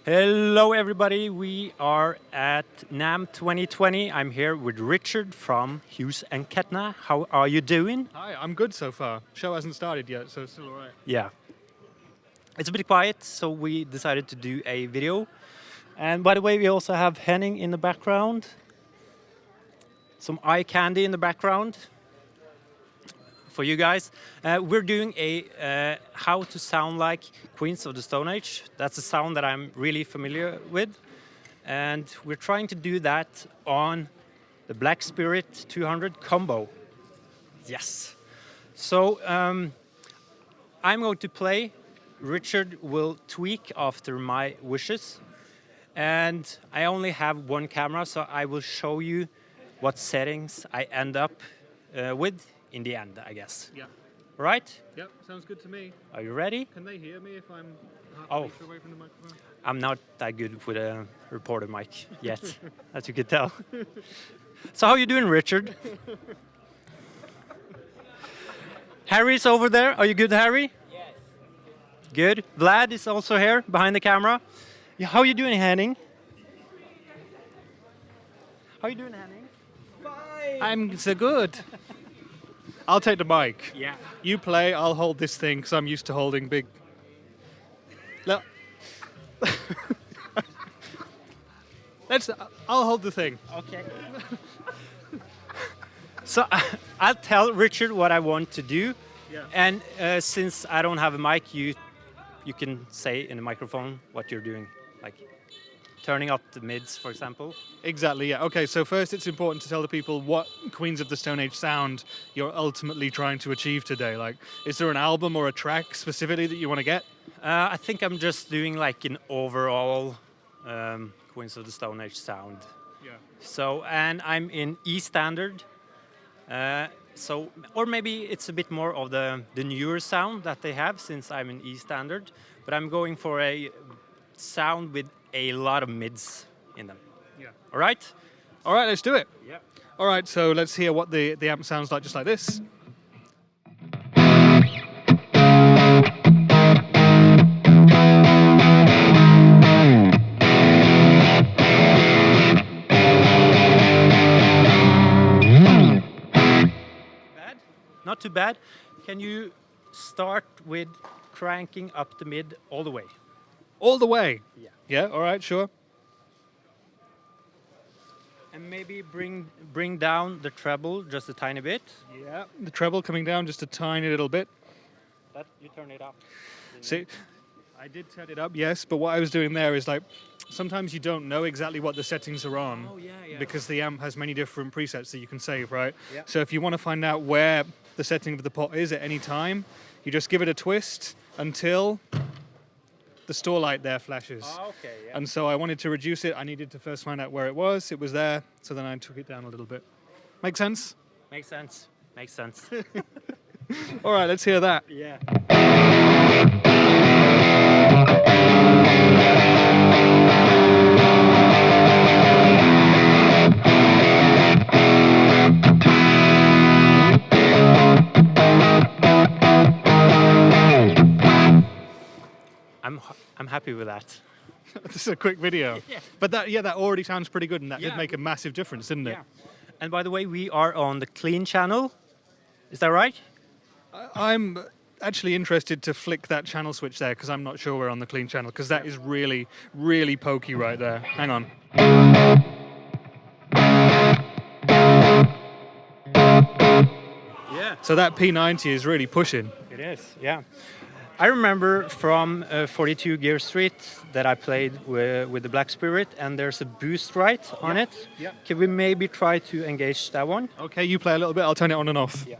Hello everybody, we are at NAMM 2020. I'm here with Richard from Hughes and Kettner. How are you doing? Hi, I'm good so far. Show hasn't started yet, so it's still all right. Yeah. It's a bit quiet, so we decided to do a video. And by the way, we also have Henning in the background. Some eye candy in the background for you guys. We're doing a how to sound like Queens of the Stone Age. That's a sound that I'm really familiar with. And we're trying to do that on the Black Spirit 200 combo. Yes. So I'm going to play. Richard will tweak after my wishes. And I only have one camera, so I will show you what settings I end up with in the end, I guess. Yeah. Right? Yep, sounds good to me. Are you ready? Can they hear me if I'm Oh. away from the microphone? I'm not that good with a reporter mic yet, as you can tell. So how you doing, Richard? Harry's over there. Are you good, Harry? Yes. Good. Vlad is also here behind the camera. Yeah, how you doing, Henning? How you doing, Henning? Fine. I'm so good. I'll take the mic. Yeah. You play, I'll hold this thing because I'm used to holding big. No. I'll hold the thing. Okay. So I'll tell Richard what I want to do, Yeah. and since I don't have a mic, you can say in the microphone what you're doing, like turning up the mids, for example. Exactly, yeah. Okay, so first it's important to tell the people what Queens of the Stone Age sound you're ultimately trying to achieve today. Like, is there an album or a track specifically that you want to get? I think I'm just doing like an overall Queens of the Stone Age sound. Yeah. So, and I'm in E standard. So, or maybe it's a bit more of the newer sound that they have since I'm in E standard. But I'm going for a sound with a lot of mids in them. Yeah. All right? All right, let's do it. Yeah. All right, so let's hear what the amp sounds like, just like this. Bad? Not too bad. Can you start with cranking up the mid all the way? All the way. Yeah. Yeah, all right, sure. And maybe bring down the treble just a tiny bit. Yeah, the treble coming down just a tiny little bit. That you turn it up. See, I did turn it up, yes, but what I was doing there is like, sometimes you don't know exactly what the settings are on. Oh, yeah, yeah. Because the amp has many different presets that you can save, right? Yeah. So if you want to find out where the setting of the pot is at any time, you just give it a twist until the store light there flashes. Oh, okay, yeah. And so I wanted to reduce it. I needed to first find out where it was. It was there. So then I took it down a little bit. Make sense? Makes sense. Makes sense. All right, let's hear that. Yeah. I'm happy with that. This is a quick video. Yeah. But that already sounds pretty good, and that Yeah. did make a massive difference, didn't it? Yeah. And by the way, we are on the clean channel. Is that right? I'm actually interested to flick that channel switch there because I'm not sure we're on the clean channel because that is really, really pokey right there. Hang on. Yeah. So that P90 is really pushing. It is, yeah. I remember from 42 Gear Street that I played with the Black Spirit, and there's a boost right on it. Yeah. Can we maybe try to engage that one? Okay, you play a little bit. I'll turn it on and off. Yeah.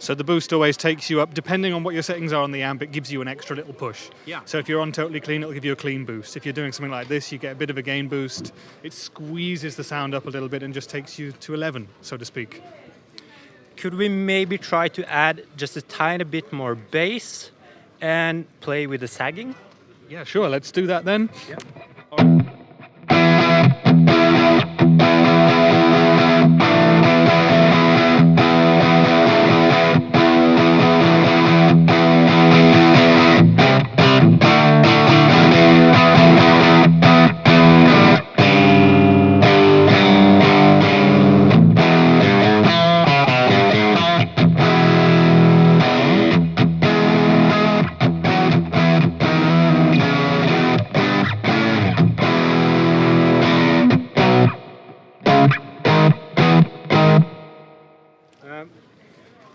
So the boost always takes you up, depending on what your settings are on the amp, it gives you an extra little push. Yeah. So if you're on totally clean, it'll give you a clean boost. If you're doing something like this, you get a bit of a gain boost. It squeezes the sound up a little bit and just takes you to 11, so to speak. Could we maybe try to add just a tiny bit more bass and play with the sagging? Yeah, sure. Let's do that then. Yeah.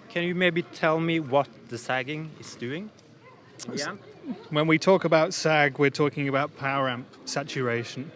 Can you maybe tell me what the sagging is doing? Yeah. When we talk about sag, we're talking about power amp saturation.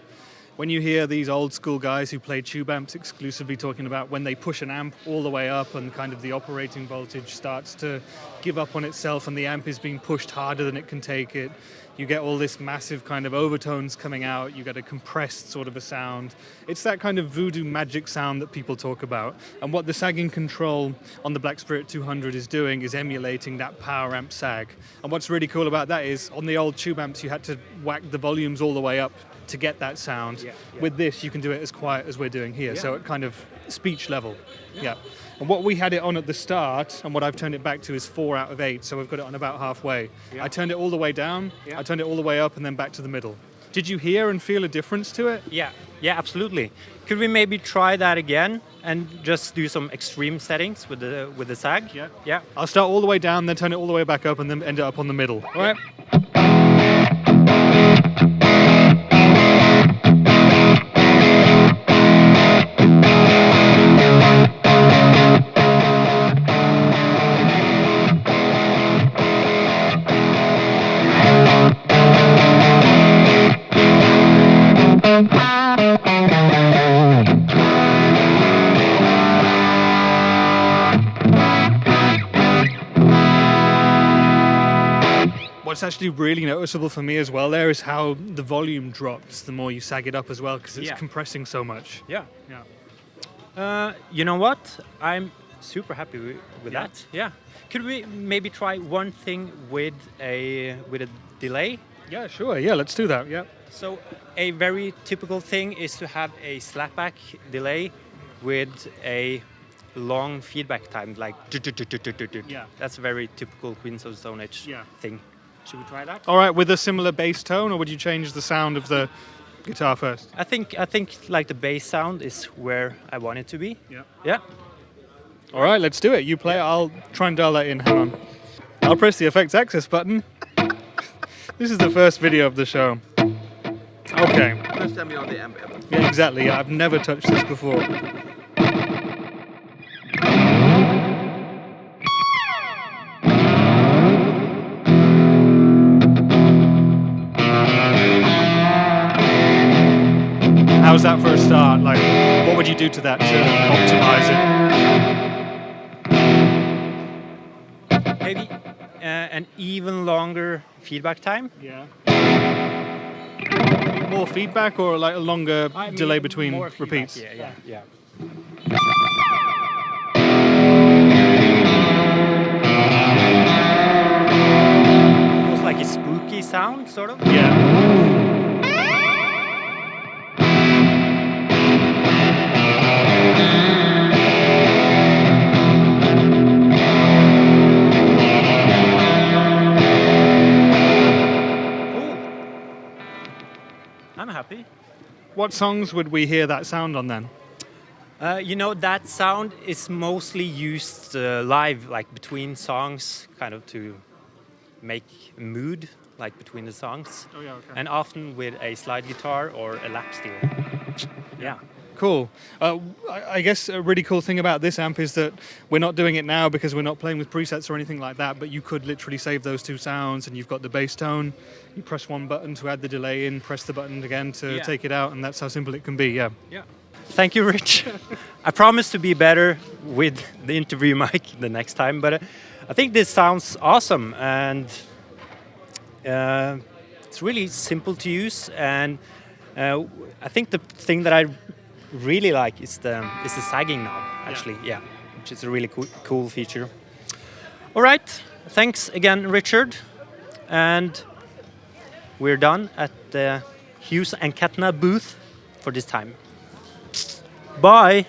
When you hear these old school guys who play tube amps exclusively talking about when they push an amp all the way up and kind of the operating voltage starts to give up on itself and the amp is being pushed harder than it can take it, you get all this massive kind of overtones coming out, you get a compressed sort of a sound. It's that kind of voodoo magic sound that people talk about. And what the sagging control on the Black Spirit 200 is doing is emulating that power amp sag. And what's really cool about that is on the old tube amps you had to whack the volumes all the way up to get that sound. Yeah. With this you can do it as quiet as we're doing here, Yeah. so at kind of speech level. Yeah. And what we had it on at the start and what I've turned it back to is 4 out of 8, so we've got it on about halfway. Yeah. I turned it all the way down, Yeah. I turned it all the way up and then back to the middle. Did you hear and feel a difference to it? Yeah, absolutely. Could we maybe try that again and just do some extreme settings with the sag? Yeah. I'll start all the way down, then turn it all the way back up and then end it up on the middle. All right? What's actually really noticeable for me as well there is how the volume drops the more you sag it up as well, because it's Yeah. compressing so much. Yeah. Yeah. You know what? I'm super happy with Yeah. that. Yeah. Could we maybe try one thing with a delay? Yeah, sure. Yeah, let's do that. Yeah. So a very typical thing is to have a slapback delay with a long feedback time, like Yeah. That's a very typical Queens of the Stone Age Yeah. thing. Should we try that? All right, with a similar bass tone, or would you change the sound of the guitar first? I think like the bass sound is where I want it to be. Yeah. Yeah. All right, let's do it. You play it, I'll try and dial that in. Hang on. I'll press the effects access button. This is the first video of the show. Okay. First time you're on the amp ever. Yeah, exactly. Yeah, I've never touched this before. How's that for a start? Like, what would you do to that to optimize it? Maybe an even longer feedback time. Yeah. More feedback or like a longer delay between More feedback, repeats? Yeah. Almost like a spooky sound, sort of. Yeah. Cool. I'm happy. What songs would we hear that sound on then? You know, that sound is mostly used live, like between songs, kind of to make a mood, like between the songs. Oh yeah, okay. And often with a slide guitar or a lap steel. Yeah. Cool. I guess a really cool thing about this amp is that we're not doing it now because we're not playing with presets or anything like that, but you could literally save those two sounds and you've got the bass tone. You press one button to add the delay in, press the button again to Yeah. take it out, and that's how simple it can be, yeah. Yeah. Thank you, Rich. I promise to be better with the interview mic the next time, but I think this sounds awesome, and it's really simple to use. And I think the thing that I really like is the sagging knob, actually. Yeah, which is a really cool feature. All right, thanks again, Richard, and we're done at the Hughes and Kettner booth for this time. Bye!